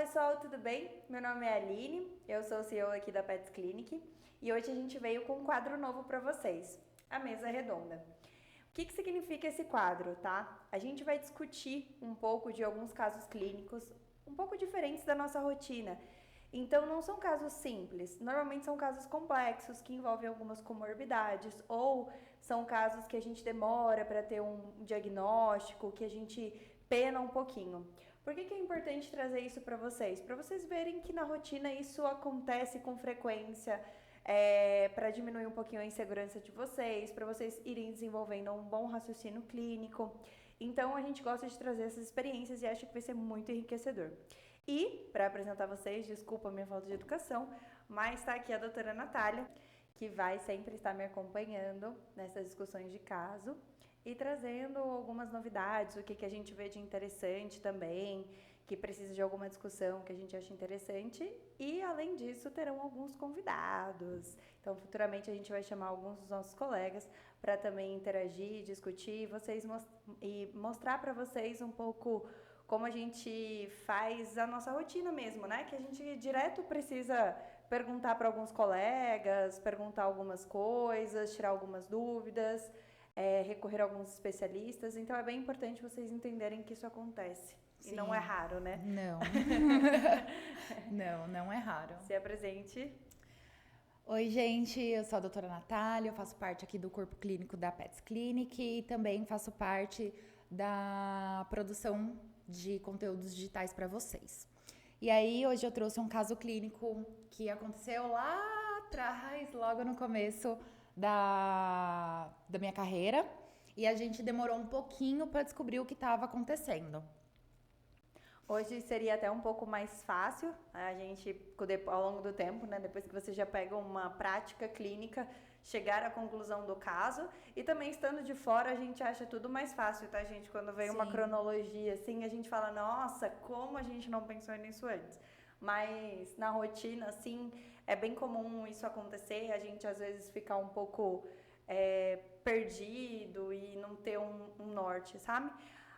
pessoal, tudo bem? Meu nome é Aline, eu sou CEO aqui da Pets Clinic e hoje a gente veio com um quadro novo para vocês, a mesa redonda. O que significa esse quadro, tá? A gente vai discutir um pouco de alguns casos clínicos um pouco diferentes da nossa rotina. Então, não são casos simples, normalmente são casos complexos que envolvem algumas comorbidades ou são casos que a gente demora para ter um diagnóstico, que a gente pena um pouquinho. Por que é importante trazer isso para vocês? Para vocês verem que na rotina isso acontece com frequência, para diminuir um pouquinho a insegurança de vocês, para vocês irem desenvolvendo um bom raciocínio clínico. Então a gente gosta de trazer essas experiências e acha que vai ser muito enriquecedor. E, para apresentar vocês, desculpa a minha falta de educação, mas está aqui a doutora Natália, que vai sempre estar me acompanhando nessas discussões de caso e trazendo algumas novidades, o que a gente vê de interessante também, que precisa de alguma discussão que a gente acha interessante. E, além disso, terão alguns convidados. Então, futuramente, a gente vai chamar alguns dos nossos colegas para também interagir, discutir e mostrar para vocês um pouco como a gente faz a nossa rotina mesmo, né? Que a gente direto precisa perguntar para alguns colegas, perguntar algumas coisas, tirar algumas dúvidas, recorrer a alguns especialistas. Então é bem importante vocês entenderem que isso acontece. Sim. E não é raro, né? Não. Não é raro. Se apresente. Oi, gente, eu sou a doutora Natália, eu faço parte aqui do corpo clínico da Pets Clinic e também faço parte da produção de conteúdos digitais para vocês. E aí, hoje eu trouxe um caso clínico que aconteceu lá atrás, logo no começo da minha carreira, e a gente demorou um pouquinho para descobrir o que estava acontecendo. Hoje seria até um pouco mais fácil a gente, ao longo do tempo, né, depois que você já pega uma prática clínica, chegar à conclusão do caso. E também estando de fora, a gente acha tudo mais fácil, tá, gente? Quando vem uma cronologia assim, a gente fala, nossa, como a gente não pensou nisso antes? Mas na rotina, assim, é bem comum isso acontecer, a gente às vezes ficar um pouco perdido e não ter um norte, sabe?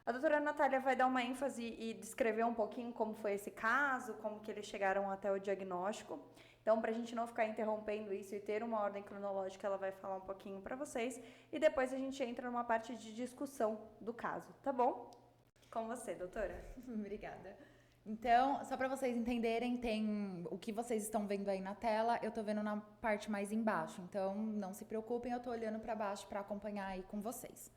A doutora Natália vai dar uma ênfase e descrever um pouquinho como foi esse caso, como que eles chegaram até o diagnóstico. Então, para a gente não ficar interrompendo isso e ter uma ordem cronológica, ela vai falar um pouquinho para vocês. E depois a gente entra numa parte de discussão do caso, tá bom? Com você, doutora. Obrigada. Então, só para vocês entenderem, tem o que vocês estão vendo aí na tela, eu tô vendo na parte mais embaixo. Então, não se preocupem, eu tô olhando para baixo para acompanhar aí com vocês.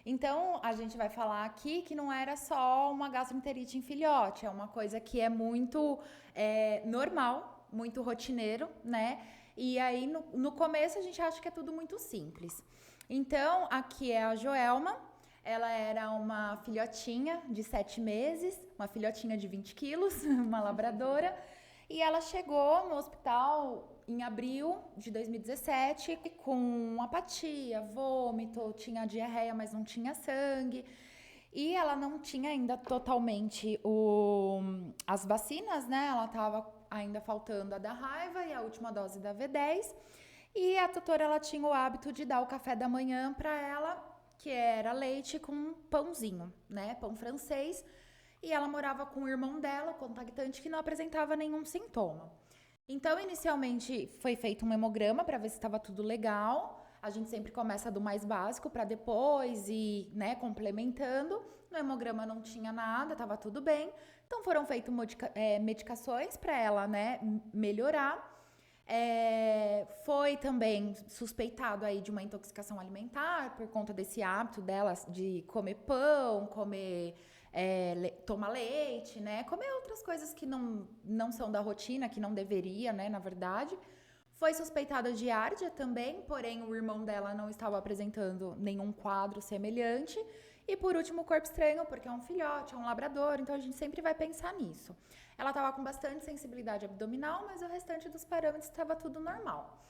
Então, a gente vai falar aqui que não era só uma gastroenterite em filhote, é uma coisa que é muito normal, muito rotineiro, né? E aí, no começo, a gente acha que é tudo muito simples. Então, aqui é a Joelma, ela era uma filhotinha de 7 meses, uma filhotinha de 20 quilos, uma labradora, e ela chegou no hospital em abril de 2017 com apatia, vômito, tinha diarreia, mas não tinha sangue. E ela não tinha ainda totalmente as vacinas, né? Ela tava ainda faltando a da raiva e a última dose da V10. E a tutora, ela tinha o hábito de dar o café da manhã para ela, que era leite com pãozinho, né? Pão francês. E ela morava com o irmão dela, contactante, que não apresentava nenhum sintoma. Então, inicialmente, foi feito um hemograma para ver se estava tudo legal. A gente sempre começa do mais básico para depois ir, né, complementando. No hemograma não tinha nada, estava tudo bem. Então, foram feitas medicações para ela, né, melhorar. Foi também suspeitado aí de uma intoxicação alimentar por conta desse hábito dela de comer pão, tomar leite, né? Comer outras coisas que não são da rotina, que não deveria, né? Na verdade. Foi suspeitada de giardia também, porém o irmão dela não estava apresentando nenhum quadro semelhante. E por último, o corpo estranho, porque é um filhote, é um labrador, então a gente sempre vai pensar nisso. Ela estava com bastante sensibilidade abdominal, mas o restante dos parâmetros estava tudo normal.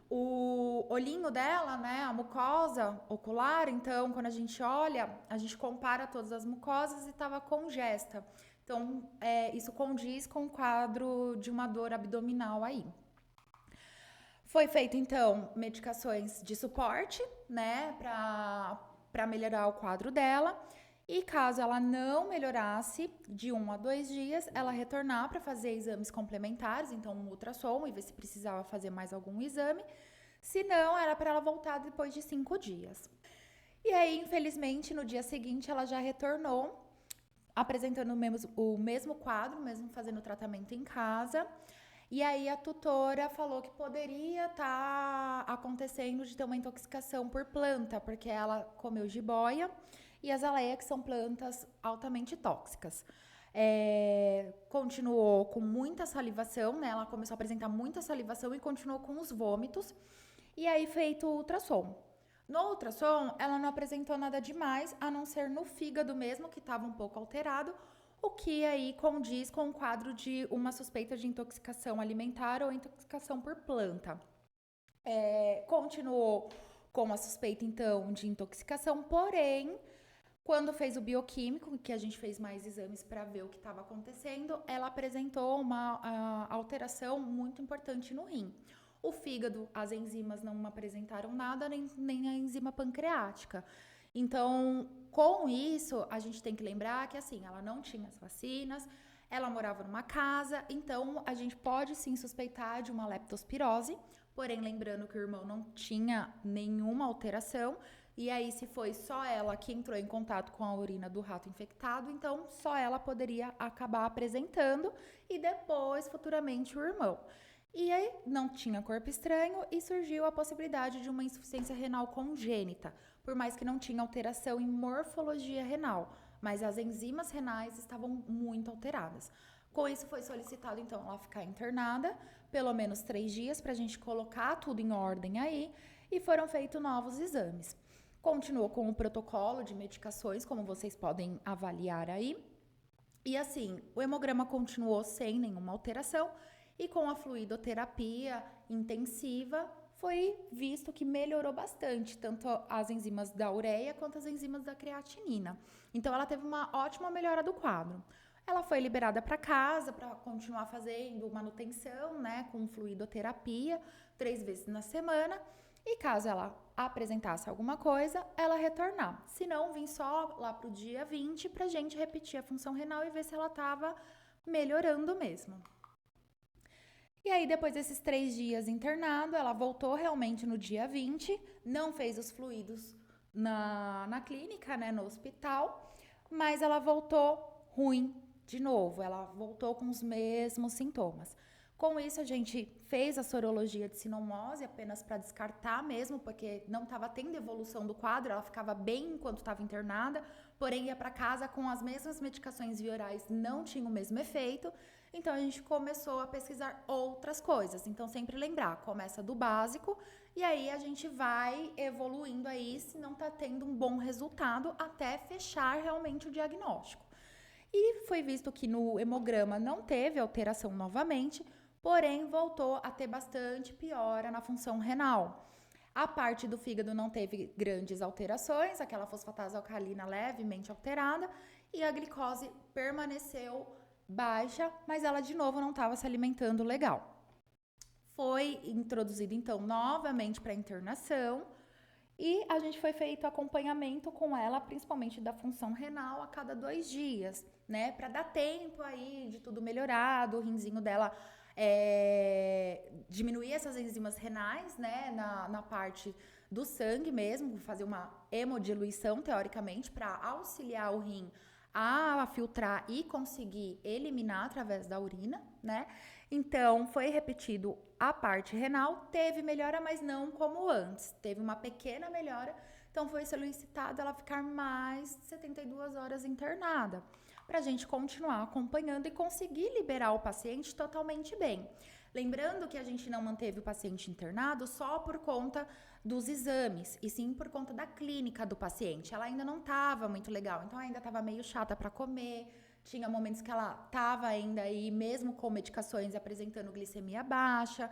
O olhinho dela, né, a mucosa ocular, então quando a gente olha, a gente compara todas as mucosas e estava congesta. Então, isso condiz com o quadro de uma dor abdominal aí. Foi feito, então, medicações de suporte, né, para melhorar o quadro dela. E caso ela não melhorasse, de 1 a 2 dias, ela retornar para fazer exames complementares, então um ultrassom e ver se precisava fazer mais algum exame. Se não, era para ela voltar depois de 5 dias. E aí, infelizmente, no dia seguinte, ela já retornou, apresentando o mesmo quadro, mesmo fazendo o tratamento em casa. E aí, a tutora falou que poderia estar acontecendo de ter uma intoxicação por planta, porque ela comeu jiboia e azaleia, que são plantas altamente tóxicas. Continuou com muita salivação, né? Ela começou a apresentar muita salivação e continuou com os vômitos. E aí, feito o ultrassom. No ultrassom, ela não apresentou nada demais, a não ser no fígado mesmo, que estava um pouco alterado, o que aí condiz com o quadro de uma suspeita de intoxicação alimentar ou intoxicação por planta. Continuou com a suspeita, então, de intoxicação, porém, quando fez o bioquímico, que a gente fez mais exames para ver o que estava acontecendo, ela apresentou uma alteração muito importante no rim. O fígado, as enzimas não apresentaram nada, nem a enzima pancreática. Então, com isso, a gente tem que lembrar que, assim, ela não tinha as vacinas, ela morava numa casa, então a gente pode sim suspeitar de uma leptospirose, porém, lembrando que o irmão não tinha nenhuma alteração, e aí, se foi só ela que entrou em contato com a urina do rato infectado, então só ela poderia acabar apresentando e depois, futuramente, o irmão. E aí, não tinha corpo estranho e surgiu a possibilidade de uma insuficiência renal congênita, por mais que não tinha alteração em morfologia renal, mas as enzimas renais estavam muito alteradas. Com isso, foi solicitado, então, ela ficar internada pelo menos 3 dias para a gente colocar tudo em ordem aí, e foram feitos novos exames. Continuou com o protocolo de medicações, como vocês podem avaliar aí. E assim, o hemograma continuou sem nenhuma alteração e com a fluidoterapia intensiva foi visto que melhorou bastante, tanto as enzimas da ureia quanto as enzimas da creatinina. Então, ela teve uma ótima melhora do quadro. Ela foi liberada para casa para continuar fazendo manutenção, né, com fluidoterapia 3 vezes na semana. E caso ela apresentasse alguma coisa, ela retornar. Se não, vim só lá pro dia 20 pra gente repetir a função renal e ver se ela estava melhorando mesmo. E aí, depois desses 3 dias internado, ela voltou realmente no dia 20, não fez os fluidos na clínica, né, no hospital, mas ela voltou ruim de novo, ela voltou com os mesmos sintomas. Com isso, a gente fez a sorologia de sinomose apenas para descartar mesmo, porque não estava tendo evolução do quadro, ela ficava bem enquanto estava internada, porém ia para casa com as mesmas medicações via orais, não tinha o mesmo efeito. Então, a gente começou a pesquisar outras coisas. Então, sempre lembrar, começa do básico e aí a gente vai evoluindo aí, se não está tendo um bom resultado, até fechar realmente o diagnóstico. E foi visto que no hemograma não teve alteração novamente, porém voltou a ter bastante piora na função renal. A parte do fígado não teve grandes alterações, aquela fosfatase alcalina levemente alterada, e a glicose permaneceu baixa, mas ela de novo não estava se alimentando legal. Foi introduzido então novamente para internação e a gente foi feito acompanhamento com ela, principalmente da função renal, a cada 2 dias, né? Para dar tempo aí de tudo melhorar, o rinzinho dela diminuir essas enzimas renais, né? Na parte do sangue mesmo, fazer uma hemodiluição, teoricamente, para auxiliar o rim a filtrar e conseguir eliminar através da urina, né? Então, foi repetido a parte renal, teve melhora, mas não como antes. Teve uma pequena melhora, então foi solicitado ela ficar mais 72 horas internada, para a gente continuar acompanhando e conseguir liberar o paciente totalmente bem. Lembrando que a gente não manteve o paciente internado só por conta dos exames, e sim por conta da clínica do paciente. Ela ainda não estava muito legal, então ainda estava meio chata para comer, tinha momentos que ela estava ainda aí, mesmo com medicações, apresentando glicemia baixa,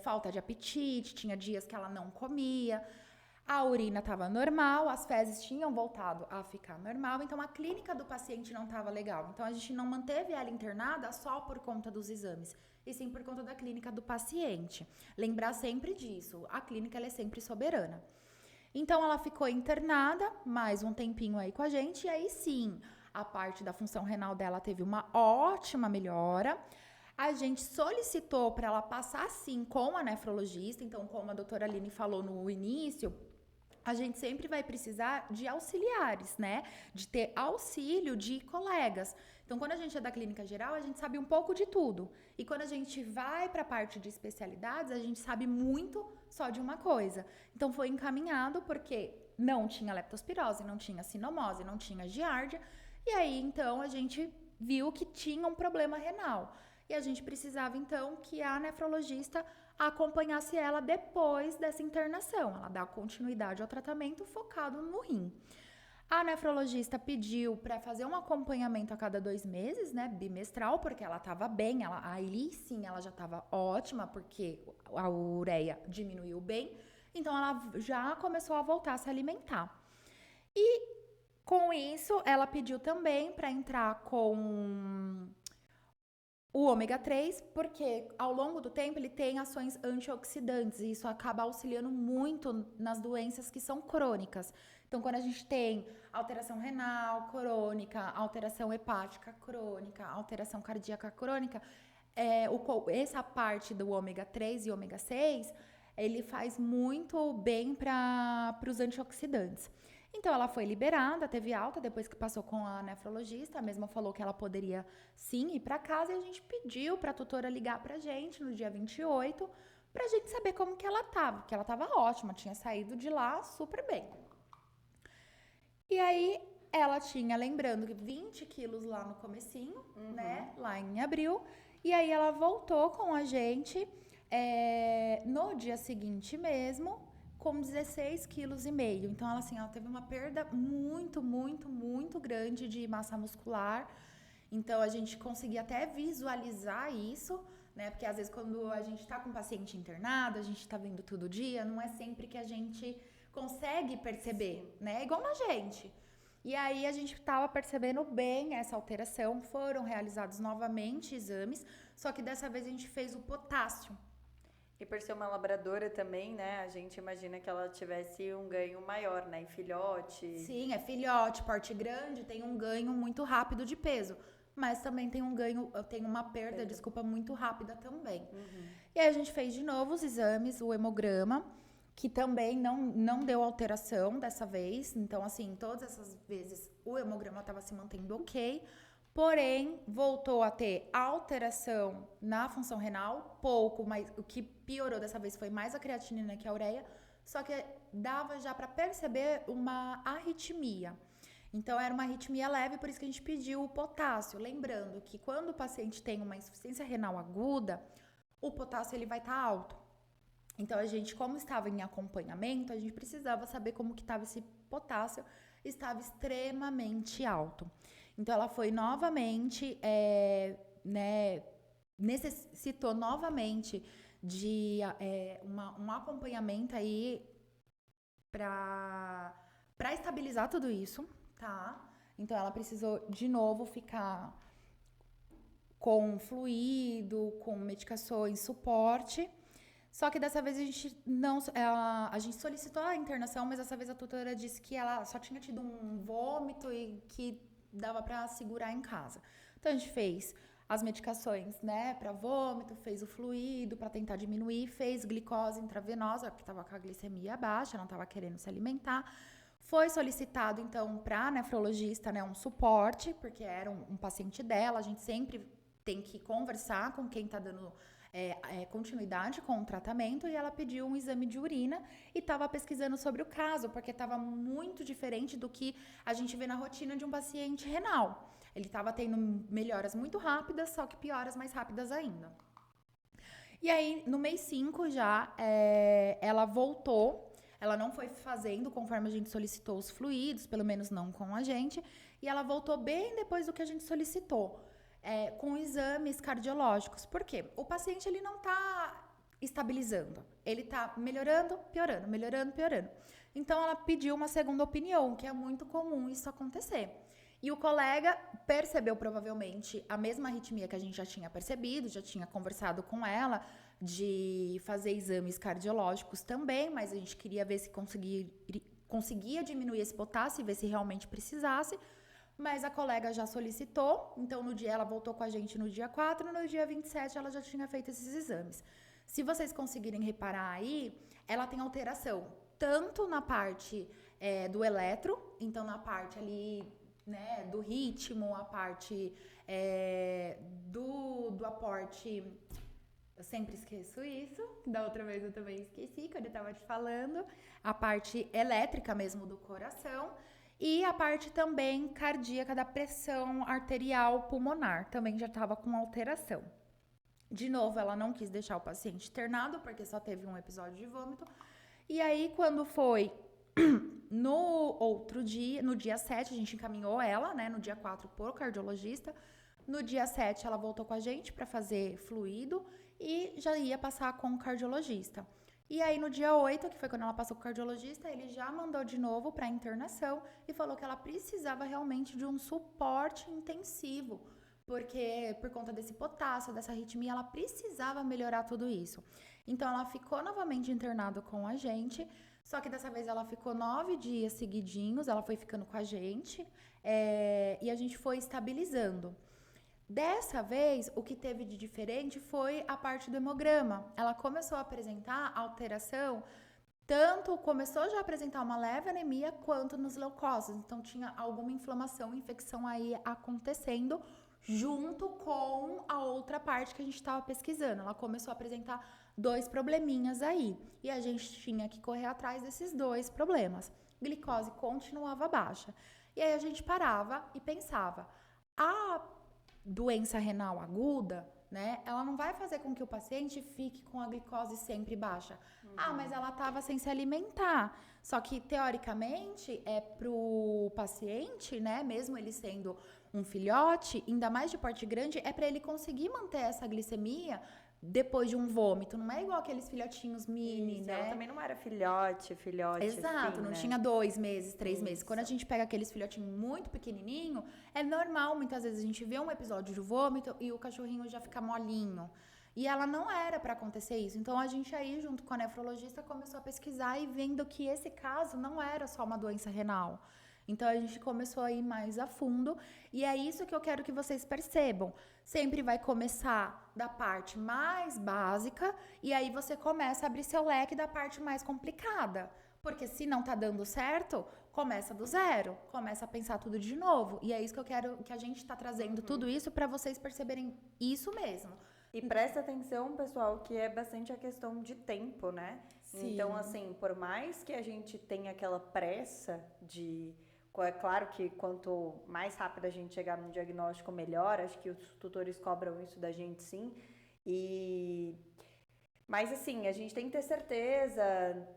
falta de apetite, tinha dias que ela não comia. A urina estava normal, as fezes tinham voltado a ficar normal, então a clínica do paciente não estava legal. Então a gente não manteve ela internada só por conta dos exames, e sim por conta da clínica do paciente. Lembrar sempre disso, a clínica ela é sempre soberana. Então, ela ficou internada mais um tempinho aí com a gente, e aí sim, a parte da função renal dela teve uma ótima melhora. A gente solicitou para ela passar sim com a nefrologista, então, como a doutora Aline falou no início, a gente sempre vai precisar de auxiliares, né? De ter auxílio de colegas. Então, quando a gente é da clínica geral, a gente sabe um pouco de tudo. E quando a gente vai para a parte de especialidades, a gente sabe muito só de uma coisa. Então, foi encaminhado porque não tinha leptospirose, não tinha sinomose, não tinha giardia. E aí, então, a gente viu que tinha um problema renal. E a gente precisava, então, que a nefrologista acompanhasse ela depois dessa internação. Ela dá continuidade ao tratamento focado no rim. A nefrologista pediu para fazer um acompanhamento a cada 2 meses, né, bimestral, porque ela estava bem, aí sim ela já estava ótima, porque a ureia diminuiu bem, então ela já começou a voltar a se alimentar. E com isso, ela pediu também para entrar com o ômega 3, porque ao longo do tempo ele tem ações antioxidantes e isso acaba auxiliando muito nas doenças que são crônicas. Então, quando a gente tem alteração renal crônica, alteração hepática crônica, alteração cardíaca crônica, essa parte do ômega 3 e ômega 6, ele faz muito bem para os antioxidantes. Então, ela foi liberada, teve alta depois que passou com a nefrologista. A mesma falou que ela poderia, sim, ir para casa. E a gente pediu para a tutora ligar para a gente no dia 28, para a gente saber como que ela estava. Porque ela estava ótima, tinha saído de lá super bem. E aí, ela tinha, lembrando, 20 quilos lá no comecinho, né? Lá em abril. E aí, ela voltou com a gente no dia seguinte mesmo, com 16,5 quilos. Então, ela teve uma perda muito, muito, muito grande de massa muscular. Então, a gente conseguia até visualizar isso, né? Porque, às vezes, quando a gente tá com um paciente internado, a gente tá vendo todo dia, não é sempre que a gente consegue perceber, né? Igual na gente. E aí, a gente tava percebendo bem essa alteração. Foram realizados novamente exames, só que dessa vez a gente fez o potássio. E por ser uma labradora também, né, a gente imagina que ela tivesse um ganho maior, né, em filhote. Sim, é filhote, porte grande, tem um ganho muito rápido de peso, mas também tem uma perda, muito rápida também. E aí a gente fez de novo os exames, o hemograma, que também não deu alteração dessa vez. Então, todas essas vezes o hemograma estava se mantendo ok. Porém, voltou a ter alteração na função renal, pouco, mas o que piorou dessa vez foi mais a creatinina que a ureia, só que dava já para perceber uma arritmia. Então, era uma arritmia leve, por isso que a gente pediu o potássio. Lembrando que quando o paciente tem uma insuficiência renal aguda, o potássio ele vai estar alto. Então, a gente, como estava em acompanhamento, a gente precisava saber como que estava esse potássio, estava extremamente alto. Então, ela foi novamente, necessitou novamente de um acompanhamento aí para estabilizar tudo isso, tá? Então, ela precisou de novo ficar com fluido, com medicações, suporte. Só que dessa vez a gente solicitou a internação, mas dessa vez a tutora disse que ela só tinha tido um vômito e que dava para segurar em casa. Então a gente fez as medicações, né, para vômito, fez o fluido para tentar diminuir, fez glicose intravenosa, porque estava com a glicemia baixa, não estava querendo se alimentar. Foi solicitado, então, para a nefrologista, né, um suporte, porque era um paciente dela. A gente sempre tem que conversar com quem está dando continuidade com o tratamento, e ela pediu um exame de urina e estava pesquisando sobre o caso, porque estava muito diferente do que a gente vê na rotina de um paciente renal. Ele estava tendo melhoras muito rápidas, só que pioras mais rápidas ainda. E aí, no mês 5 já, ela voltou, ela não foi fazendo conforme a gente solicitou os fluidos, pelo menos não com a gente, e ela voltou bem depois do que a gente solicitou. Com exames cardiológicos. Por quê? O paciente ele não está estabilizando. Ele está melhorando, piorando, melhorando, piorando. Então, ela pediu uma segunda opinião, que é muito comum isso acontecer. E o colega percebeu provavelmente a mesma arritmia que a gente já tinha percebido, já tinha conversado com ela, de fazer exames cardiológicos também, mas a gente queria ver se conseguia diminuir esse potássio e ver se realmente precisasse. Mas a colega já solicitou, então no dia ela voltou com a gente no dia 4, no dia 27 ela já tinha feito esses exames. Se vocês conseguirem reparar aí, ela tem alteração, tanto na parte do eletro, então na parte ali, né, do ritmo, a parte do aporte. Eu sempre esqueço isso, da outra vez eu também esqueci, quando eu tava te falando. A parte elétrica mesmo do coração e a parte também cardíaca da pressão arterial pulmonar, também já estava com alteração. De novo, ela não quis deixar o paciente internado, porque só teve um episódio de vômito. E aí, quando foi no outro dia, no dia 7, a gente encaminhou ela, né, no dia 4 por cardiologista. No dia 7, ela voltou com a gente para fazer fluido e já ia passar com o cardiologista. E aí, no dia 8, que foi quando ela passou com o cardiologista, ele já mandou de novo para internação e falou que ela precisava realmente de um suporte intensivo, porque por conta desse potássio, dessa arritmia, ela precisava melhorar tudo isso. Então, ela ficou novamente internada com a gente, só que dessa vez ela ficou 9 dias seguidinhos, ela foi ficando com a gente e a gente foi estabilizando. Dessa vez, o que teve de diferente foi a parte do hemograma. Ela começou a apresentar alteração, tanto começou já a apresentar uma leve anemia, quanto nos leucócitos. Então, tinha alguma inflamação, infecção aí acontecendo, junto com a outra parte que a gente estava pesquisando. Ela começou a apresentar 2 probleminhas aí. E a gente tinha que correr atrás desses 2 problemas. Glicose continuava baixa. E aí a gente parava e pensava, a doença renal aguda, né, ela não vai fazer com que o paciente fique com a glicose sempre baixa. Ah, mas ela estava sem se alimentar. Só que, teoricamente, pro paciente, né, mesmo ele sendo um filhote, ainda mais de porte grande, é para ele conseguir manter essa glicemia depois de um vômito. Não é igual aqueles filhotinhos mini, Isso, né? ela também não era filhote. Exato, assim, não né? tinha 2 meses, 3 meses. Isso. Quando a gente pega aqueles filhotinhos muito pequenininho, é normal, muitas vezes a gente vê um episódio de vômito e o cachorrinho já fica molinho. E ela não era para acontecer isso. Então a gente aí, junto com a nefrologista, começou a pesquisar e vendo que esse caso não era só uma doença renal. Então a gente começou a ir mais a fundo e é isso que eu quero que vocês percebam. Sempre vai começar da parte mais básica e aí você começa a abrir seu leque da parte mais complicada. Porque se não tá dando certo, começa do zero, começa a pensar tudo de novo. E é isso que eu quero, que a gente tá trazendo tudo isso para vocês perceberem isso mesmo. E presta atenção, pessoal, que é bastante a questão de tempo, né? Sim. Então, assim, por mais que a gente tenha aquela pressa de... É claro que quanto mais rápido a gente chegar no diagnóstico, melhor. Acho que os tutores cobram isso da gente, sim. Mas, assim, a gente tem que ter certeza,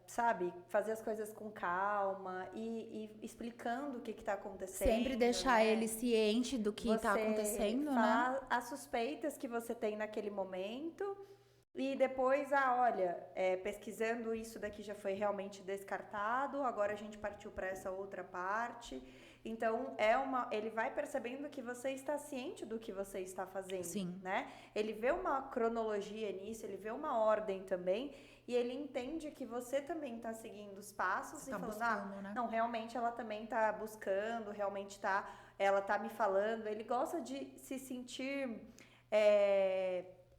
sabe? Fazer as coisas com calma e explicando o que está acontecendo. Sempre deixar né? ele ciente do que está acontecendo, falar né? as suspeitas que você tem naquele momento e depois, olha, pesquisando isso daqui já foi realmente descartado, agora a gente partiu para essa outra parte. Então, ele vai percebendo que você está ciente do que você está fazendo, Sim. né? Ele vê uma cronologia nisso, ele vê uma ordem também, e ele entende que você também está seguindo os passos Você e tá falando, buscando, né? não, realmente ela também está buscando, realmente ela está me falando. Ele gosta de se sentir...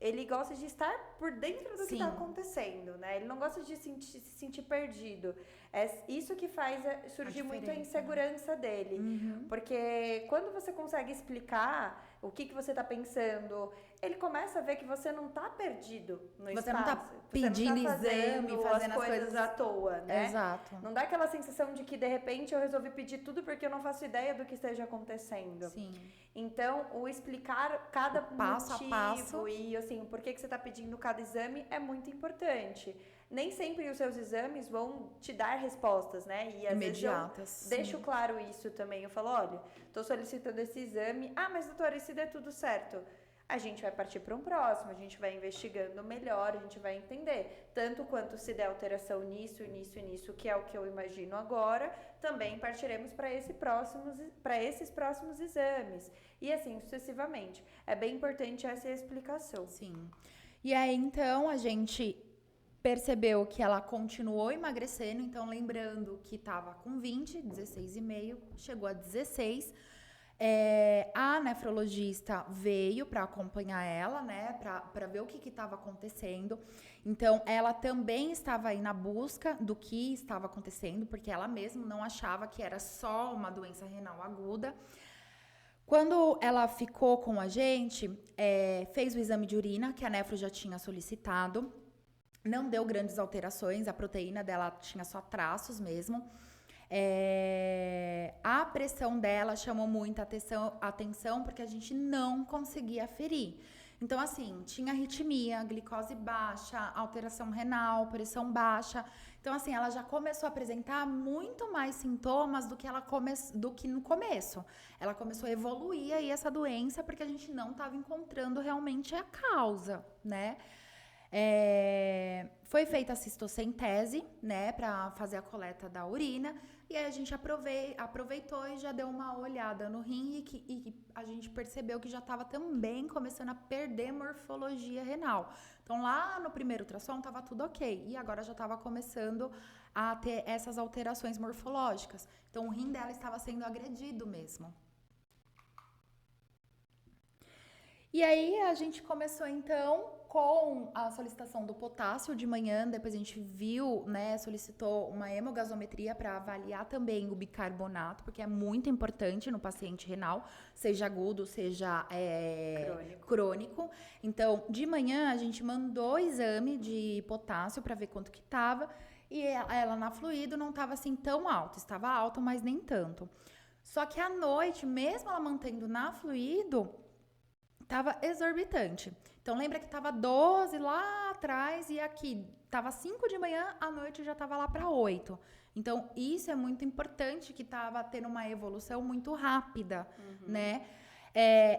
Ele gosta de estar por dentro do que está acontecendo, né? Ele não gosta de se sentir perdido. É isso que faz surgir muito a insegurança dele. Uhum. Porque quando você consegue explicar o que você está pensando, ele começa a ver que você não está perdido no espaço. Você não está pedindo exame, fazendo as coisas à toa, né? Exato. Não dá aquela sensação de que, de repente, eu resolvi pedir tudo porque eu não faço ideia do que esteja acontecendo. Sim. Então, o explicar cada passo motivo a passo e, assim, por que você está pedindo cada exame é muito importante. Nem sempre os seus exames vão te dar respostas, né? E às imediatas. vezes eu deixo claro isso também. Eu falo, olha, estou solicitando esse exame. Ah, mas doutora, e se der tudo certo? A gente vai partir para um próximo, a gente vai investigando melhor, a gente vai entender. Tanto quanto se der alteração nisso, que é o que eu imagino agora, também partiremos para esses próximos exames. E assim, sucessivamente. É bem importante essa explicação. Sim. E aí, então, a gente percebeu que ela continuou emagrecendo. Então, lembrando que estava com 20, 16,5, chegou a 16. A nefrologista veio para acompanhar ela, né, para ver o que estava acontecendo. Então, ela também estava aí na busca do que estava acontecendo, porque ela mesma não achava que era só uma doença renal aguda. Quando ela ficou com a gente, fez o exame de urina, que a nefro já tinha solicitado. Não deu grandes alterações, a proteína dela tinha só traços mesmo. A pressão dela chamou muita atenção porque a gente não conseguia aferir. Então, assim, tinha arritmia, glicose baixa, alteração renal, pressão baixa. Então, assim, ela já começou a apresentar muito mais sintomas do que no começo. Ela começou a evoluir aí essa doença porque a gente não estava encontrando realmente a causa, né? Foi feita a cistocentese, né, para fazer a coleta da urina, e aí a gente aproveitou e já deu uma olhada no rim e a gente percebeu que já estava também começando a perder morfologia renal. Então lá no primeiro ultrassom estava tudo ok, e agora já estava começando a ter essas alterações morfológicas. Então o rim dela estava sendo agredido mesmo. E aí a gente começou então com a solicitação do potássio de manhã, depois a gente viu, né, solicitou uma hemogasometria para avaliar também o bicarbonato, porque é muito importante no paciente renal, seja agudo, seja crônico. Então, de manhã a gente mandou o exame de potássio para ver quanto que estava, e ela na fluido não estava assim tão alto, estava alto, mas nem tanto. Só que à noite, mesmo ela mantendo na fluido, tava exorbitante. Então, lembra que tava 12 lá atrás e aqui tava 5 de manhã, à noite já tava lá para 8. Então, isso é muito importante, que tava tendo uma evolução muito rápida, né?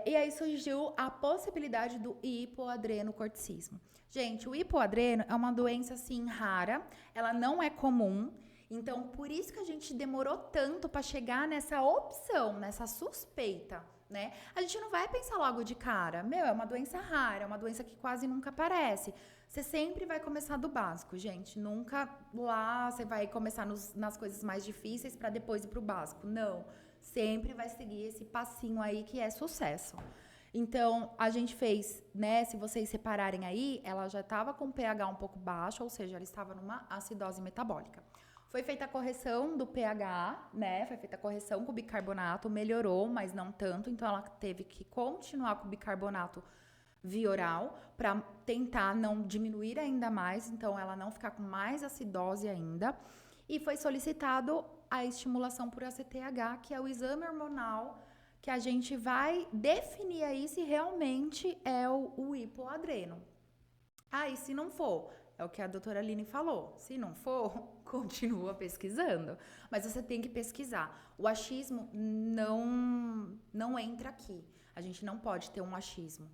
E aí surgiu a possibilidade do hipoadrenocorticismo. Gente, o hipoadreno é uma doença, assim, rara. Ela não é comum. Então, por isso que a gente demorou tanto para chegar nessa opção, nessa suspeita, né? A gente não vai pensar logo de cara, é uma doença rara, é uma doença que quase nunca aparece. Você sempre vai começar do básico, gente. Nunca lá você vai começar nas coisas mais difíceis para depois ir pro básico. Não. Sempre vai seguir esse passinho aí que é sucesso. Então, a gente fez, né? Se vocês separarem aí, ela já estava com pH um pouco baixo, ou seja, ela estava numa acidose metabólica. Foi feita a correção do pH, né? Foi feita a correção com o bicarbonato, melhorou, mas não tanto. Então, ela teve que continuar com o bicarbonato via oral para tentar não diminuir ainda mais. Então, ela não ficar com mais acidose ainda. E foi solicitado a estimulação por ACTH, que é o exame hormonal que a gente vai definir aí se realmente é o hipoadreno. E se não for... É o que a doutora Aline falou. Se não for, continua pesquisando. Mas você tem que pesquisar. O achismo não entra aqui. A gente não pode ter um achismo.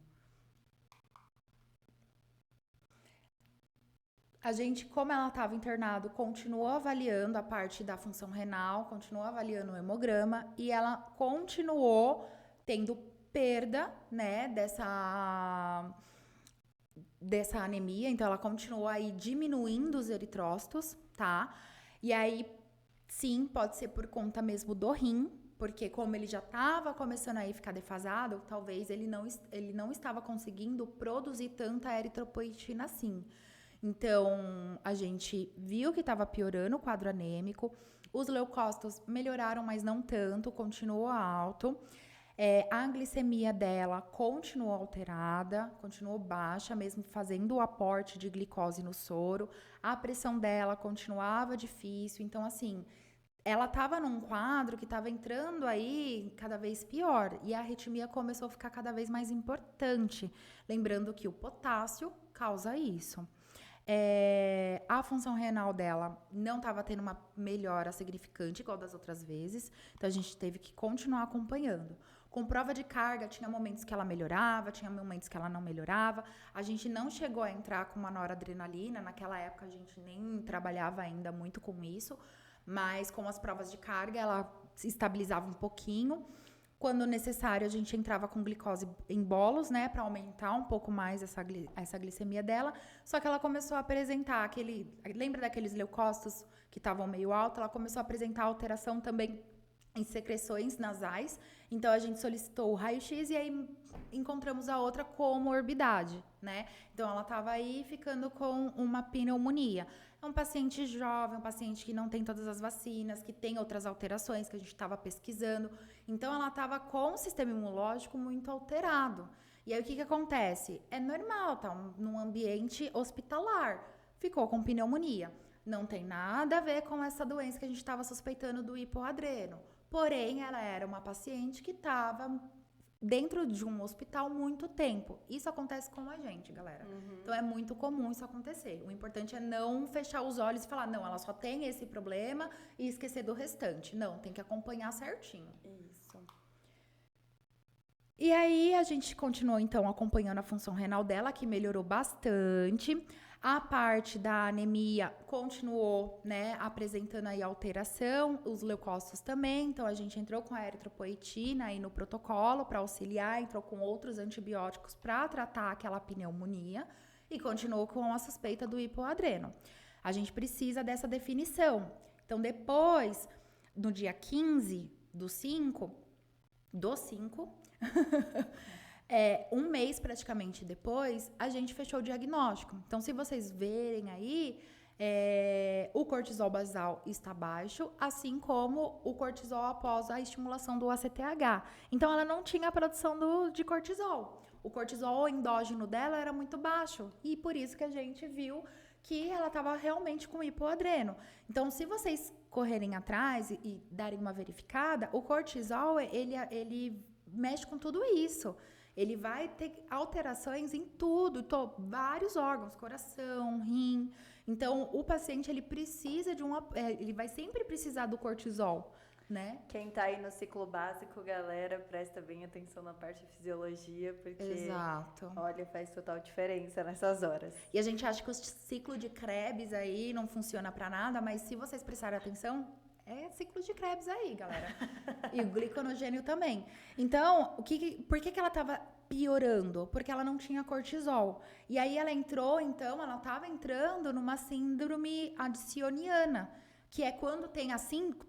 A gente, como ela estava internado, continuou avaliando a parte da função renal, continuou avaliando o hemograma e ela continuou tendo perda, né, dessa anemia, então ela continuou aí diminuindo os eritrócitos, tá? E aí, sim, pode ser por conta mesmo do rim, porque como ele já estava começando aí a ficar defasado, talvez ele não estava conseguindo produzir tanta eritropoetina assim. Então, a gente viu que estava piorando o quadro anêmico, os leucócitos melhoraram, mas não tanto, continuou alto. A glicemia dela continuou alterada, continuou baixa, mesmo fazendo o aporte de glicose no soro. A pressão dela continuava difícil. Então, assim, ela estava num quadro que estava entrando aí cada vez pior. E a arritmia começou a ficar cada vez mais importante. Lembrando que o potássio causa isso. A função renal dela não estava tendo uma melhora significante igual das outras vezes. Então, a gente teve que continuar acompanhando. Com prova de carga, tinha momentos que ela melhorava, tinha momentos que ela não melhorava. A gente não chegou a entrar com uma noradrenalina. Naquela época, a gente nem trabalhava ainda muito com isso. Mas com as provas de carga, ela se estabilizava um pouquinho. Quando necessário, a gente entrava com glicose em bolos, né, para aumentar um pouco mais essa glicemia dela. Só que ela começou a apresentar lembra daqueles leucócitos que estavam meio altos? Ela começou a apresentar alteração também em secreções nasais. Então, a gente solicitou o raio-x e aí encontramos a outra comorbidade, né? Então, ela estava aí ficando com uma pneumonia. É um paciente jovem, um paciente que não tem todas as vacinas, que tem outras alterações que a gente estava pesquisando. Então, ela estava com o sistema imunológico muito alterado. E aí, o que acontece? É normal, tá num ambiente hospitalar. Ficou com pneumonia. Não tem nada a ver com essa doença que a gente estava suspeitando do hipoadreno. Porém, ela era uma paciente que estava dentro de um hospital muito tempo. Isso acontece com a gente, galera. Então, é muito comum isso acontecer. O importante é não fechar os olhos e falar, não, ela só tem esse problema e esquecer do restante. Não, tem que acompanhar certinho. Isso. E aí, a gente continuou, então, acompanhando a função renal dela, que melhorou bastante. A parte da anemia continuou, né, apresentando aí alteração, os leucócitos também, então a gente entrou com a eritropoetina aí no protocolo para auxiliar, entrou com outros antibióticos para tratar aquela pneumonia e continuou com a suspeita do hipoadreno. A gente precisa dessa definição. Então, depois, no dia 15 do 5, um mês praticamente depois, a gente fechou o diagnóstico. Então, se vocês verem aí, o cortisol basal está baixo, assim como o cortisol após a estimulação do ACTH. Então, ela não tinha a produção de cortisol. O cortisol endógeno dela era muito baixo. E por isso que a gente viu que ela estava realmente com hipoadreno. Então, se vocês correrem atrás e darem uma verificada, o cortisol, ele mexe com tudo isso. Ele vai ter alterações em tudo, vários órgãos, coração, rim. Então, o paciente, ele precisa ele vai sempre precisar do cortisol, né? Quem tá aí no ciclo básico, galera, presta bem atenção na parte de fisiologia, porque, Exato. Olha, faz total diferença nessas horas. E a gente acha que o ciclo de Krebs aí não funciona pra nada, mas se vocês prestarem atenção, é ciclo de Krebs aí, galera. E o gliconogênio também. Então, por que ela estava piorando? Porque ela não tinha cortisol. E aí ela estava entrando numa síndrome addisoniana, que é quando tem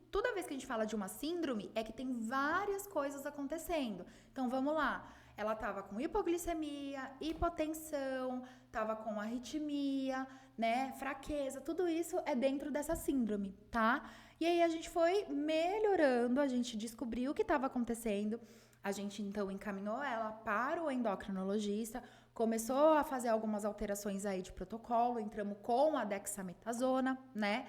toda vez que a gente fala de uma síndrome, é que tem várias coisas acontecendo. Então, vamos lá. Ela estava com hipoglicemia, hipotensão, estava com arritmia, né, fraqueza, tudo isso é dentro dessa síndrome, tá? E aí a gente foi melhorando, a gente descobriu o que estava acontecendo, a gente então encaminhou ela para o endocrinologista, começou a fazer algumas alterações aí de protocolo, entramos com a dexametasona, né?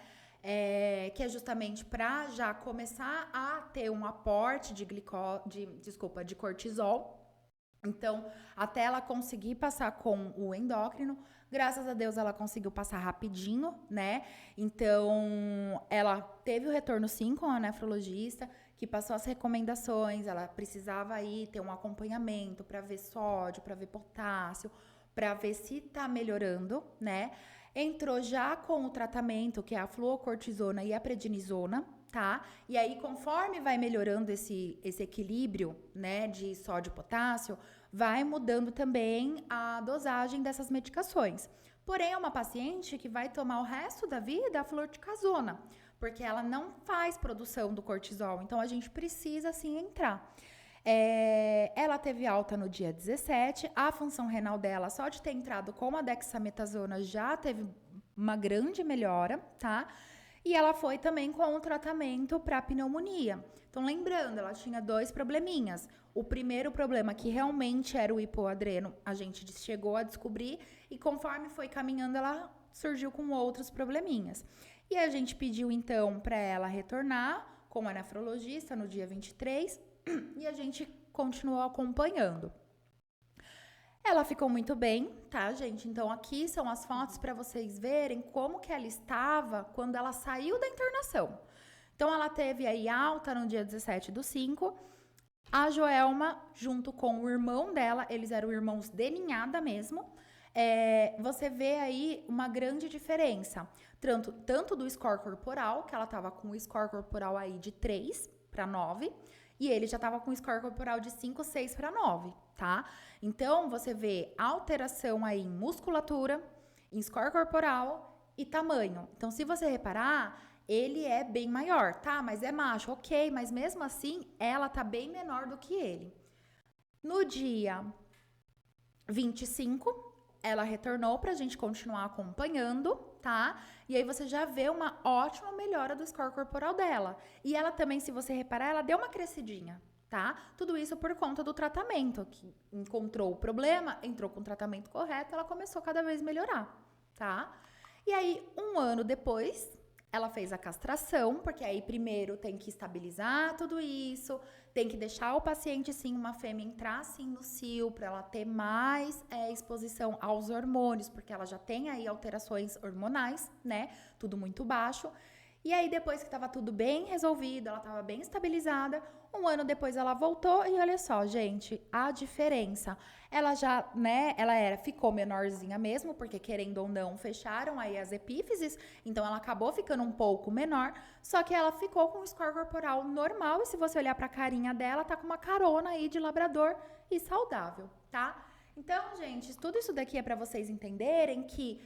Que é justamente para já começar a ter um aporte de cortisol. Então, até ela conseguir passar com o endócrino, graças a Deus ela conseguiu passar rapidinho, né? Então, ela teve o retorno sim com a nefrologista, que passou as recomendações, ela precisava aí ter um acompanhamento para ver sódio, para ver potássio, para ver se tá melhorando, né? Entrou já com o tratamento, que é a fluocortisona e a prednisona, tá? E aí, conforme vai melhorando esse equilíbrio, né, de sódio e potássio, vai mudando também a dosagem dessas medicações. Porém, é uma paciente que vai tomar o resto da vida a fluorticazona, porque ela não faz produção do cortisol, então a gente precisa, sim, entrar. Ela teve alta no dia 17, a função renal dela, só de ter entrado com a dexametasona, já teve uma grande melhora, tá? E ela foi também com um tratamento para pneumonia. Então, lembrando, ela tinha 2 probleminhas. O primeiro problema, que realmente era o hipoadreno, a gente chegou a descobrir, e conforme foi caminhando, ela surgiu com outros probleminhas. E a gente pediu, então, para ela retornar com a nefrologista no dia 23, e a gente continuou acompanhando. Ela ficou muito bem, tá, gente? Então, aqui são as fotos para vocês verem como que ela estava quando ela saiu da internação. Então, ela teve aí alta no dia 17/5. A Joelma, junto com o irmão dela, eles eram irmãos de ninhada mesmo. Você vê aí uma grande diferença. Tanto do score corporal, que ela estava com o score corporal aí de 3 para 9, e ele já tava com score corporal de 5, 6 para 9, tá? Então, você vê alteração aí em musculatura, em score corporal e tamanho. Então, se você reparar, ele é bem maior, tá? Mas é macho, ok, mas mesmo assim, ela tá bem menor do que ele. No dia 25, ela retornou pra gente continuar acompanhando, tá? E aí você já vê uma ótima melhora do score corporal dela. E ela também, se você reparar, ela deu uma crescidinha, tá? Tudo isso por conta do tratamento, que encontrou o problema, entrou com o tratamento correto, ela começou cada vez a melhorar, tá? E aí, um ano depois, ela fez a castração, porque aí primeiro tem que estabilizar tudo isso, tem que deixar o paciente, sim, uma fêmea entrar, sim, no cio, para ela ter mais exposição aos hormônios, porque ela já tem aí alterações hormonais, né? Tudo muito baixo. E aí, depois que estava tudo bem resolvido, ela estava bem estabilizada, um ano depois ela voltou e olha só, gente, a diferença. Ela já, né, ficou menorzinha mesmo, porque querendo ou não, fecharam aí as epífises, então ela acabou ficando um pouco menor, só que ela ficou com o score corporal normal, e se você olhar pra carinha dela, tá com uma carona aí de labrador e saudável, tá? Então, gente, tudo isso daqui é pra vocês entenderem que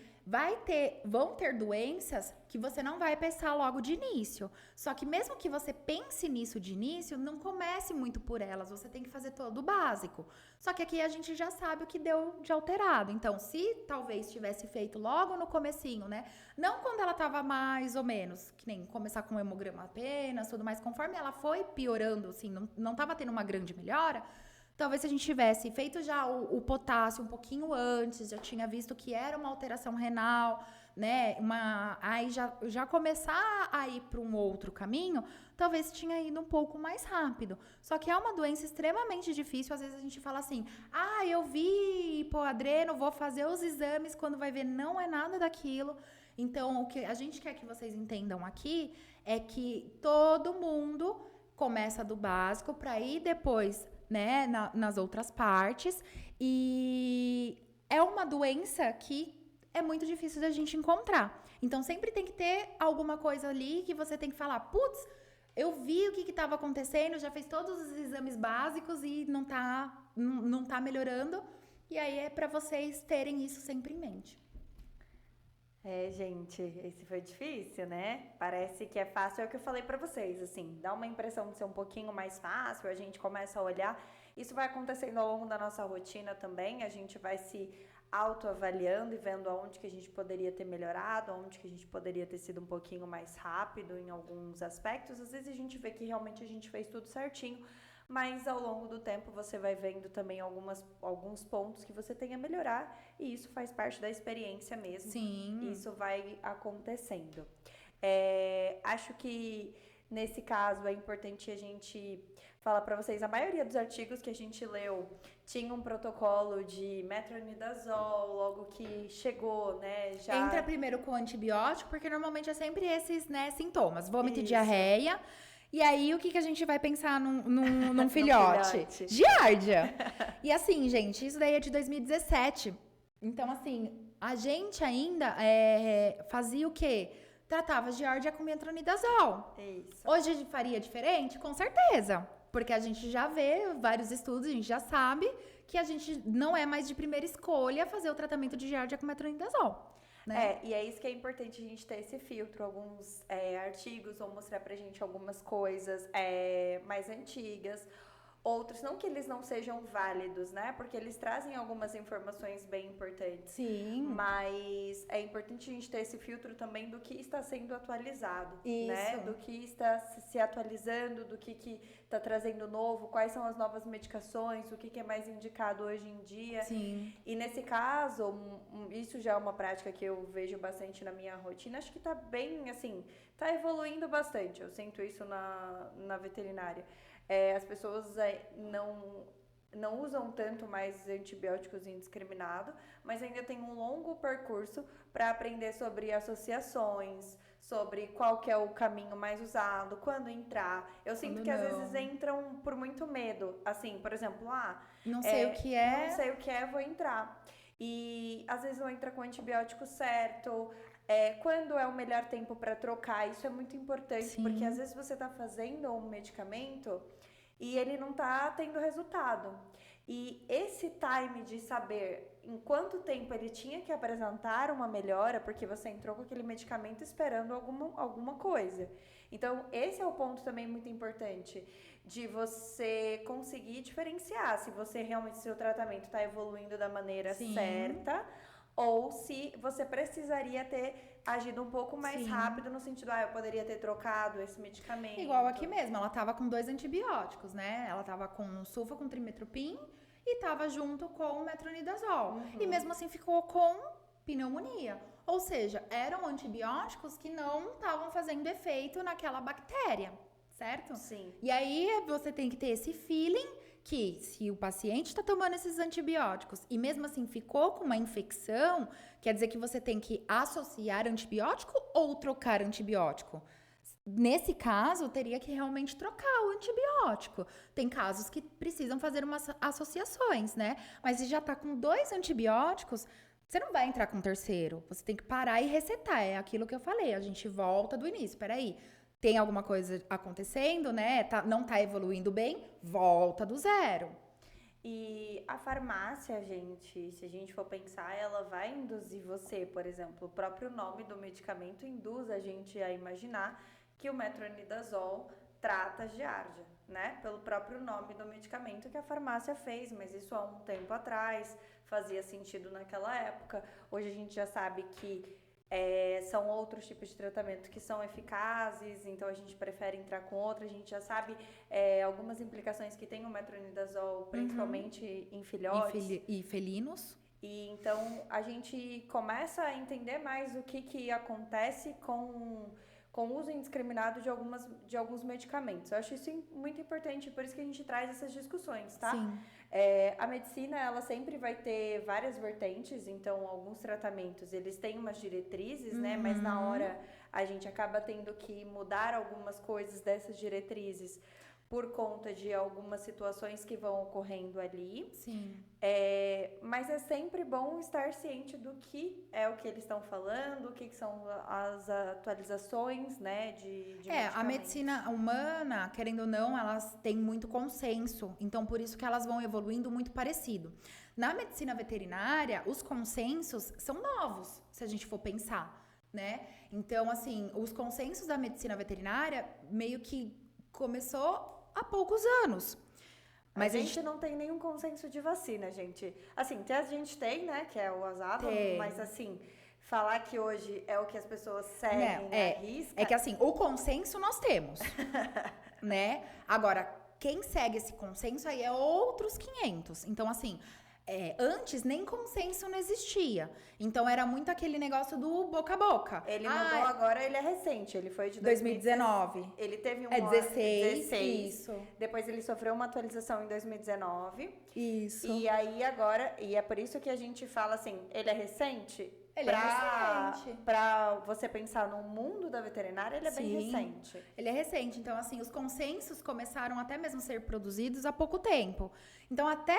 vão ter doenças que você não vai pensar logo de início. Só que mesmo que você pense nisso de início, não comece muito por elas. Você tem que fazer todo o básico. Só que aqui a gente já sabe o que deu de alterado. Então, se talvez tivesse feito logo no comecinho, né? Não quando ela tava mais ou menos, que nem começar com um hemograma apenas, tudo mais. Conforme ela foi piorando, assim, não tava tendo uma grande melhora. Talvez se a gente tivesse feito já o potássio um pouquinho antes, já tinha visto que era uma alteração renal, né? Aí já começar a ir para um outro caminho, talvez tinha ido um pouco mais rápido. Só que é uma doença extremamente difícil. Às vezes a gente fala assim, eu vi hipoadreno, vou fazer os exames, quando vai ver não é nada daquilo. Então, o que a gente quer que vocês entendam aqui é que todo mundo começa do básico para ir depois, né, nas outras partes, e é uma doença que é muito difícil da gente encontrar. Então, sempre tem que ter alguma coisa ali que você tem que falar, putz, eu vi o que estava acontecendo, já fez todos os exames básicos e não tá melhorando, e aí é para vocês terem isso sempre em mente. Gente, esse foi difícil, né? Parece que é fácil, é o que eu falei pra vocês, assim, dá uma impressão de ser um pouquinho mais fácil, a gente começa a olhar, isso vai acontecendo ao longo da nossa rotina também, a gente vai se autoavaliando e vendo aonde que a gente poderia ter melhorado, aonde que a gente poderia ter sido um pouquinho mais rápido em alguns aspectos, às vezes a gente vê que realmente a gente fez tudo certinho, mas ao longo do tempo você vai vendo também alguns pontos que você tem a melhorar, e isso faz parte da experiência mesmo. Sim. Isso vai acontecendo. Acho que nesse caso é importante a gente falar para vocês, a maioria dos artigos que a gente leu tinha um protocolo de metronidazol, logo que chegou, né? Entra primeiro com antibiótico, porque normalmente é sempre esses, né, sintomas, vômito e Isso. diarreia. E aí, o que a gente vai pensar num filhote? Giardia. E assim, gente, isso daí é de 2017. Então, assim, a gente ainda fazia o quê? Tratava giardia com metronidazol. Isso. Hoje faria diferente? Com certeza. Porque a gente já vê vários estudos, a gente já sabe que a gente não é mais de primeira escolha fazer o tratamento de giardia com metronidazol. Né? E é isso que é importante a gente ter esse filtro. Alguns artigos vão mostrar pra gente algumas coisas mais antigas. Outros, não que eles não sejam válidos, né? Porque eles trazem algumas informações bem importantes. Sim. Mas é importante a gente ter esse filtro também do que está sendo atualizado. Isso. Né? Do que está se atualizando, do que está trazendo novo, quais são as novas medicações, o que é mais indicado hoje em dia. Sim. E nesse caso, isso já é uma prática que eu vejo bastante na minha rotina. Acho que tá bem, assim, tá evoluindo bastante. Eu sinto isso na veterinária. As pessoas não usam tanto mais antibióticos indiscriminado, mas ainda tem um longo percurso para aprender sobre associações, sobre qual que é o caminho mais usado, quando entrar. Eu sinto que às vezes entram por muito medo, assim, por exemplo, não sei o que é. Não sei o que é, vou entrar. E às vezes não entra com o antibiótico certo. Quando é o melhor tempo para trocar, isso é muito importante. Sim. Porque às vezes você está fazendo um medicamento e ele não tá tendo resultado. E esse time de saber em quanto tempo ele tinha que apresentar uma melhora, porque você entrou com aquele medicamento esperando alguma coisa. Então, esse é o ponto também muito importante, de você conseguir diferenciar se você realmente, seu tratamento está evoluindo da maneira Sim. certa, ou se você precisaria ter agido um pouco mais Sim. rápido, no sentido, eu poderia ter trocado esse medicamento. Igual aqui mesmo, ela tava com 2 antibióticos, né? Ela tava com sulfa com trimestoprim e tava junto com o metronidazol. E mesmo assim ficou com pneumonia. Ou seja, eram antibióticos que não estavam fazendo efeito naquela bactéria, certo? Sim. E aí você tem que ter esse feeling que se o paciente está tomando esses antibióticos e mesmo assim ficou com uma infecção, quer dizer que você tem que associar antibiótico ou trocar antibiótico. Nesse caso, teria que realmente trocar o antibiótico. Tem casos que precisam fazer umas associações, né? Mas se já tá com 2 antibióticos, você não vai entrar com o terceiro. Você tem que parar e resetar. É aquilo que eu falei. A gente volta do início. Peraí, tem alguma coisa acontecendo, né? Não tá evoluindo bem? Volta do zero. E a farmácia, gente, se a gente for pensar, ela vai induzir você, por exemplo, o próprio nome do medicamento induz a gente a imaginar que o metronidazol trata giardia, né? Pelo próprio nome do medicamento que a farmácia fez, mas isso há um tempo atrás fazia sentido naquela época. Hoje a gente já sabe que são outros tipos de tratamento que são eficazes, então a gente prefere entrar com outra. A gente já sabe algumas implicações que tem o metronidazol, principalmente em filhotes. E felinos. E então a gente começa a entender mais o que acontece com o uso indiscriminado de alguns medicamentos. Eu acho isso muito importante, por isso que a gente traz essas discussões, tá? Sim. A medicina, ela sempre vai ter várias vertentes, então alguns tratamentos, eles têm umas diretrizes, né? Mas na hora a gente acaba tendo que mudar algumas coisas dessas diretrizes por conta de algumas situações que vão ocorrendo ali. Sim. Mas é sempre bom estar ciente do que é o que eles estão falando, o que são as atualizações, né, de a medicina humana, querendo ou não, elas têm muito consenso, então por isso que elas vão evoluindo muito parecido. Na medicina veterinária, os consensos são novos, se a gente for pensar, né? Então, assim, os consensos da medicina veterinária meio que começou há poucos anos. Mas a gente não tem nenhum consenso de vacina, gente. Assim, a gente tem, né, que é o Azava, mas assim, falar que hoje é o que as pessoas seguem, risca... É que assim, o consenso nós temos, né? Agora, quem segue esse consenso aí é outros 500. Então, assim... antes nem consenso não existia. Então era muito aquele negócio do boca a boca. Ele mudou agora, ele é recente, ele foi de 2019. Ele teve um 16, isso. Depois ele sofreu uma atualização em 2019. Isso. E aí agora, e é por isso que a gente fala assim, ele é recente? Ele é recente. Pra você pensar no mundo da veterinária, ele é bem recente. Ele é recente. Então, assim, os consensos começaram até mesmo a ser produzidos há pouco tempo. Então, até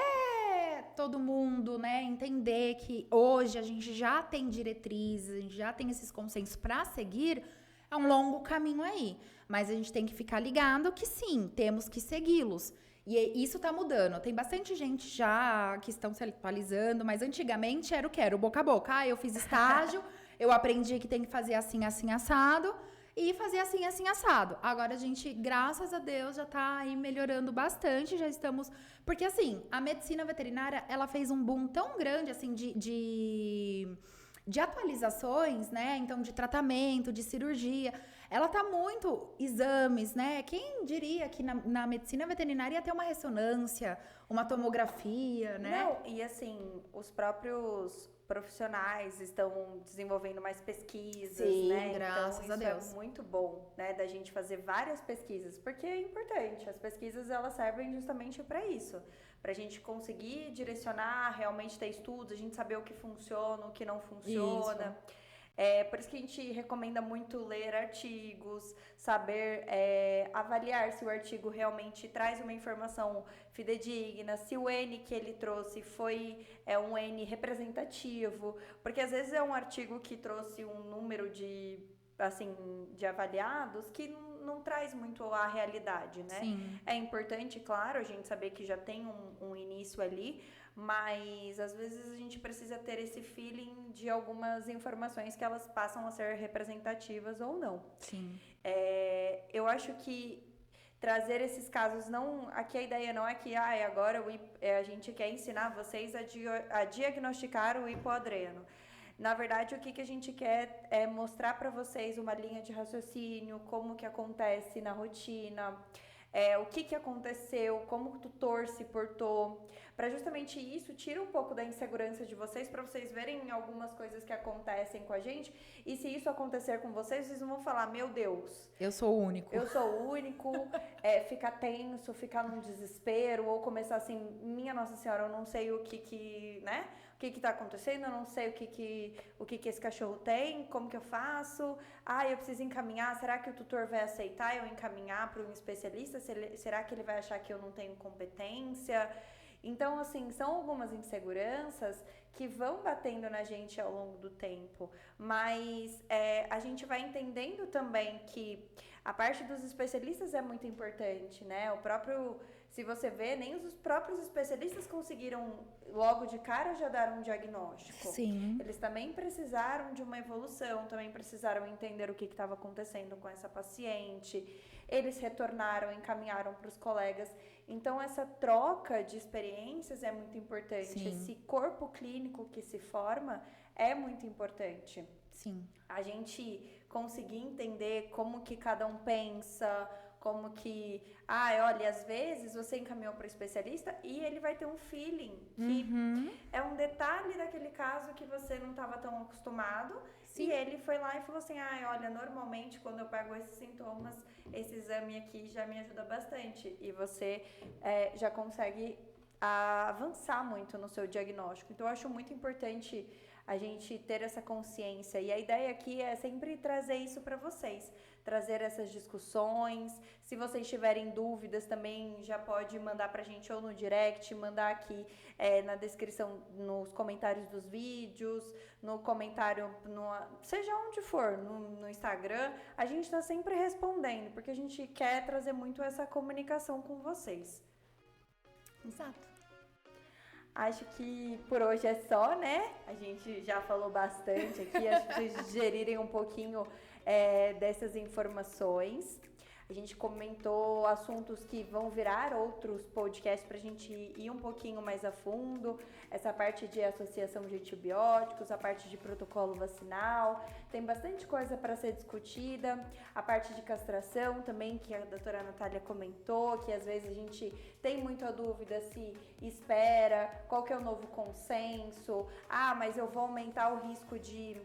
todo mundo, né, entender que hoje a gente já tem diretrizes, a gente já tem esses consensos para seguir, é um longo caminho aí. Mas a gente tem que ficar ligado que sim, temos que segui-los. E isso tá mudando. Tem bastante gente já que estão se atualizando, mas antigamente era o que? Era o boca a boca. Eu fiz estágio, eu aprendi que tem que fazer assim, assim, assado, e fazer assim, assim, assado. Agora a gente, graças a Deus, já tá aí melhorando bastante, já estamos... Porque assim, a medicina veterinária, ela fez um boom tão grande, assim, de atualizações, né? Então, de tratamento, de cirurgia. Ela tá muito exames, né? Quem diria que na medicina veterinária ia ter uma ressonância, uma tomografia, né? Não, e assim, os próprios profissionais estão desenvolvendo mais pesquisas, sim, né? Graças então, a Deus. Isso é muito bom, né? Da gente fazer várias pesquisas, porque é importante. As pesquisas, elas servem justamente para isso. Pra gente conseguir direcionar, realmente ter estudos, a gente saber o que funciona, o que não funciona. Isso. Por isso que a gente recomenda muito ler artigos, saber avaliar se o artigo realmente traz uma informação fidedigna, se o N que ele trouxe foi um N representativo, porque às vezes é um artigo que trouxe um número de avaliados que não traz muito a realidade, né? Sim. É importante, claro, a gente saber que já tem um início ali, mas às vezes a gente precisa ter esse feeling de algumas informações que elas passam a ser representativas ou não. Sim. Eu acho que trazer esses casos não. Aqui a ideia não é que agora a gente quer ensinar vocês a diagnosticar o hipoadreno. Na verdade, o que a gente quer é mostrar para vocês uma linha de raciocínio, como que acontece na rotina, o que aconteceu, como o tutor se portou, para justamente isso tira um pouco da insegurança de vocês, para vocês verem algumas coisas que acontecem com a gente, e se isso acontecer com vocês, vocês não vão falar, meu Deus, eu sou o único. Eu sou o único, ficar tenso, ficar num desespero, ou começar assim, minha Nossa Senhora, eu não sei o que, né? O que tá acontecendo, eu não sei o que esse cachorro tem, como que eu faço, eu preciso encaminhar, será que o tutor vai aceitar eu encaminhar para um especialista, será que ele vai achar que eu não tenho competência? Então, assim, são algumas inseguranças que vão batendo na gente ao longo do tempo, mas a gente vai entendendo também que a parte dos especialistas é muito importante, né? Se você vê, nem os próprios especialistas conseguiram logo de cara já dar um diagnóstico. Sim. Eles também precisaram de uma evolução, também precisaram entender o que estava acontecendo com essa paciente. Eles retornaram, encaminharam para os colegas. Então, essa troca de experiências é muito importante. Sim. Esse corpo clínico que se forma é muito importante. Sim. A gente conseguir entender como que cada um pensa, como que, olha, às vezes você encaminhou para o especialista e ele vai ter um feeling que é um detalhe daquele caso que você não estava tão acostumado. Sim. E ele foi lá e falou assim, olha, normalmente quando eu pego esses sintomas, esse exame aqui já me ajuda bastante. E você já consegue avançar muito no seu diagnóstico. Então, eu acho muito importante a gente ter essa consciência. E a ideia aqui é sempre trazer isso para vocês. Trazer essas discussões. Se vocês tiverem dúvidas também, já pode mandar pra gente ou no direct, mandar aqui na descrição, nos comentários dos vídeos, no comentário, seja onde for, no Instagram. A gente tá sempre respondendo, porque a gente quer trazer muito essa comunicação com vocês. Exato. Acho que por hoje é só, né? A gente já falou bastante aqui, acho que vocês digerirem um pouquinho dessas informações. A gente comentou assuntos que vão virar outros podcasts para a gente ir um pouquinho mais a fundo. Essa parte de associação de antibióticos, a parte de protocolo vacinal. Tem bastante coisa para ser discutida. A parte de castração também, que a doutora Natália comentou, que às vezes a gente tem muita dúvida se espera, qual que é o novo consenso. Mas eu vou aumentar o risco de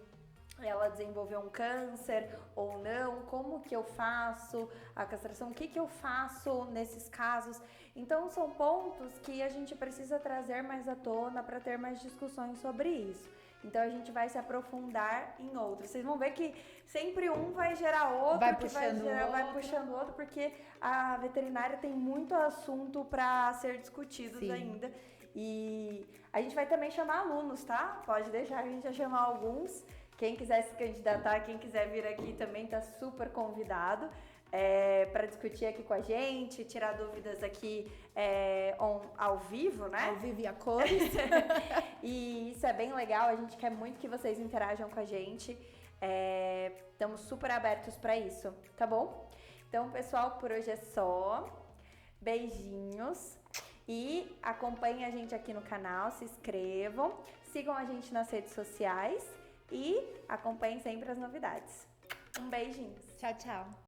ela desenvolver um câncer ou não, como que eu faço a castração, o que eu faço nesses casos. Então são pontos que a gente precisa trazer mais à tona para ter mais discussões sobre isso. Então a gente vai se aprofundar em outros. Vocês vão ver que sempre um vai gerar outro, vai puxando outro, porque a veterinária tem muito assunto para ser discutido ainda. E a gente vai também chamar alunos, tá? Pode deixar, a gente vai chamar alguns. Quem quiser se candidatar, quem quiser vir aqui também está super convidado para discutir aqui com a gente, tirar dúvidas aqui ao vivo, né? Ao vivo e a cores. E isso é bem legal, a gente quer muito que vocês interajam com a gente. Estamos super abertos para isso, tá bom? Então, pessoal, por hoje é só. Beijinhos. E acompanhem a gente aqui no canal, se inscrevam, sigam a gente nas redes sociais. E acompanhem sempre as novidades. Um beijinho. Tchau, tchau.